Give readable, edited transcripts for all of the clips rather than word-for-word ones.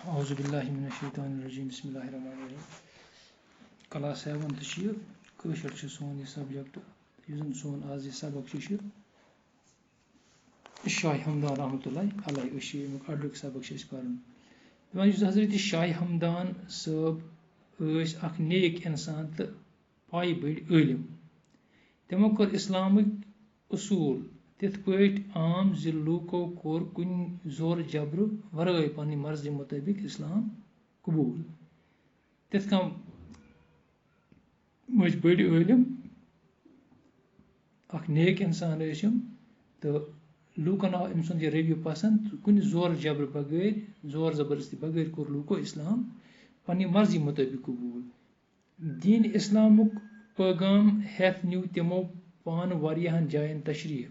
औज़ुबिल्लाहिमिनश्शैतानिर्रजीम बिस्मिल्लाहिर्रहमानिर्रहीम क्लास 7 कशर सोन यह सब्जेक्ट सोन आज यह सबक शाह हमदान रहमतुल्लाहि अलैहि अडुक सबक पान हजरत शाह हमदान साहब अख नेक इंसान तो पाई बड़ इलम तमो कर इस्लामिक उसूल तिथ पट आम जि लूको कोर कुन जोर जबर वराय पन मर्जी मुताबिक इस्लाम कबूल तिथ कम मज बड़ इलम अख नेक इंसान तो लूकन आव अम सुंद रवि पसंद कुन जोर जबर बगैर जोर जबरदस्ती बगैर कोर लूको इस्लाम पन मर्जी मुताबिक कबूल दीन इस्लामुक पैगाम हेथ न्यू तिमो पान वारियाहन जायन तशरीफ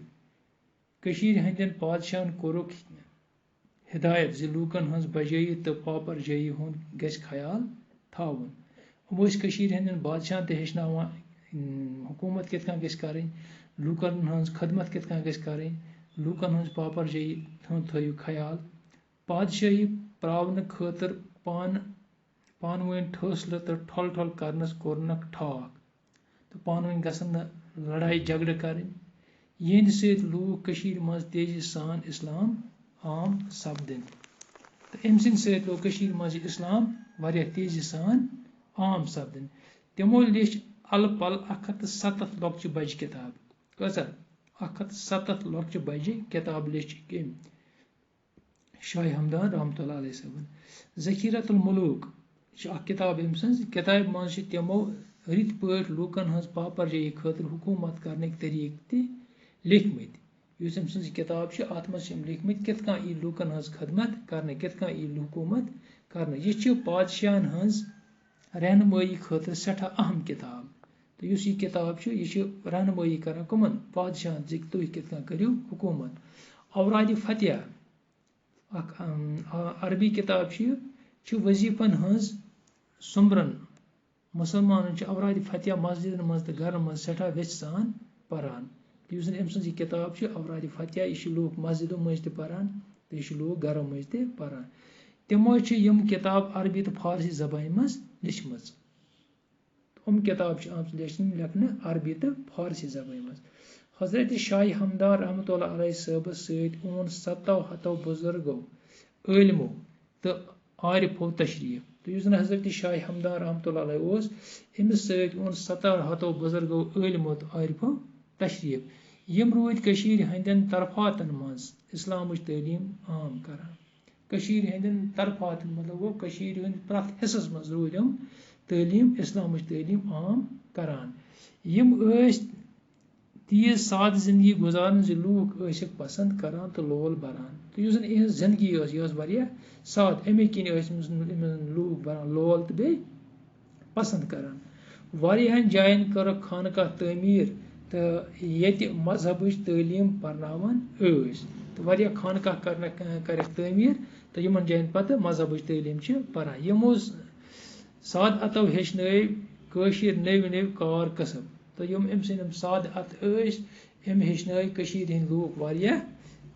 कशीर हंदन पादशाहन कोरुक हिदायत जि लूकन हंस बजाई तो पापर जाई हुंद गस ख्याल थावन अमोस कशीर हंदन बादशाहन ते हेचनावान हुकूमत कित कन गस करन लूकन हंस खदमत कित कन गस करन लूकन हंस पापर जाई हुंद थयु ख्याल पादशाही प्रावन खतर पानवन ठोसल तो ठल ठल करनस कोरनक ठाक तो पानवन गसन लड़ाई झगड़ करन यहंद सत लूक कशीर मज तेजी सान इस्लाम आम सपदन तो अम सत लोग कशीर मज इस्लाम वारिया तेजी सान आम सपदन तमो लिच अल पल 107 लॉक्च बज किताब कसा 107 लॉक्च बज किताब लिच कम शाह हमदान रहमतुल्लाह अलैहि सबन ज़खीरतुल मुलूक किताब अम सज किताब मज तमो रित पट लूकन हंस पापर जाई खतर हुकूमत करने तरीक ते लिखमत युस अम सज किताब अत मज लिखमत कित कन ई लूकन हंस खदमत करने कित कन ई हुकूमत करने यह पादशाहन हंस रहनुमाई खतर सठा अहम किताब तो युस यह किताब यह रहनुमाई कर कमन पादशाहन तुम कित कन करियो हुकूमत औराद फतिह अरबी किताब वजीफन हंस सुमरन मुसलमान औराद फतिह मस्जिद मज तो घर मज सठा वेच सान पारान अम सज किताब औराद फतिह यह लूक मस्जिदों मज पारान तो यह लूक घरों मज पारान तमो यम किताब अरबी तो फारसी जबान मज लिचम किताब लिखने अरबी तो फारसी जबान मज हजरत शाह हमदान रहमतुल्लाह अलैहि साहब सत ओन 7 बुजुर्गो इलमो तो आरिफो तशरीफ तो हजरत शाह हमदान रहमतुल्लाह अलैहि अमिस सत ओन 7 बुजुर्गो इलमो तो आरिफो तशरीफ यम रूद कशीर हंदन तरफातन मज इस्लाम तलीम आम करान कशीर हंदन तरफातन मतलब वो कशीर हंद प्रथ हिस्सस मज रूद तलीम इस्लाम तलीम आम करान यम तीज साद जिंदगी गुजारन जि लूक पसंद करान तो लोल बरान तो इहज जिंदगी वारिया साद अमे किन लूक बरान लोल तो बे पसंद करान वारियाहन जायन कर खानका तमीर तो ये मजहब तलीम परनावान तो वारिया खानका कर तमीर तो यमन जायन पत मजहब तलीम परान यमो साद अतो हेचन कशीर नव नव कार कसब तो यम अम सन साद अत अम हेचन हंद लूक वारिया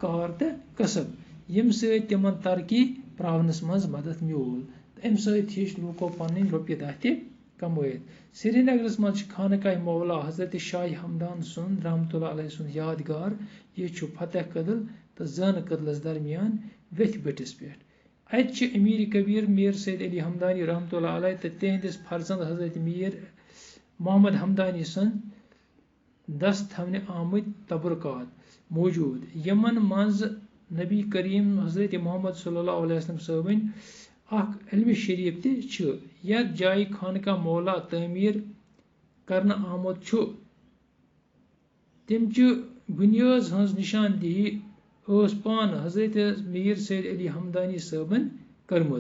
कार तो कसब यम समन तरक्की प्रावनस मज मदद म्यूल अम सच लूको पन रोपये दह कमैत श्रीनगरस मज खानका मौला हजरत शाह हमदान सुंद रहमतुल्लाह अलैहि सुंद यादगार यह फतेह कदल तो जन कदलस दरमियान वेथ बटिस पे अत अमीर कबीर मीर सैद अली हमदानी रहमतुल्लाह अलैहि तो तिहंदिस फर्जंद हजरत मीर मोहम्मद हमदानी सन दस थवने आमद तबरकात मौजूद यमन मज नबी करीम हजरत मोहम्मद सल्लल्लाहु अलैहि वसल्लम सबन इल्म शरीफ तथ जाय खानका मौला तमीर करना आमुद तम बुनियाद हज निशानदेही पान हजरत मीर सैद अली हमदानी सबन कर्म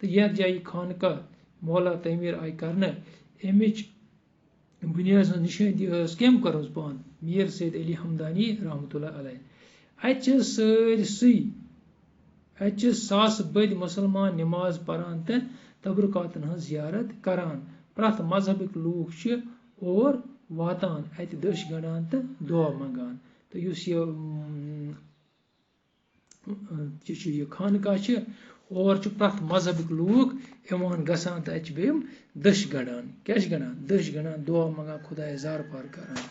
तो यथ जाय खानका मौला तमीर आय कर अमिच बुनियाद हज निशानदेही कम कर पान मीर सैद अली हमदानी रहमतुल्लाह अलैहि सरसई सास बद मुसलमान नमाज परान तो तबरकातन हज जियारत करान प्रथ मजहबिक लूक और वातान अत दश गंडान तो दुआ मंगान तो यह खानका और प्रथ मजहब लूक इवान गसान तो बेम दश गड़ान क्या गड़ान दश गड़ान दुआ मंगान खुदा जार पार करान।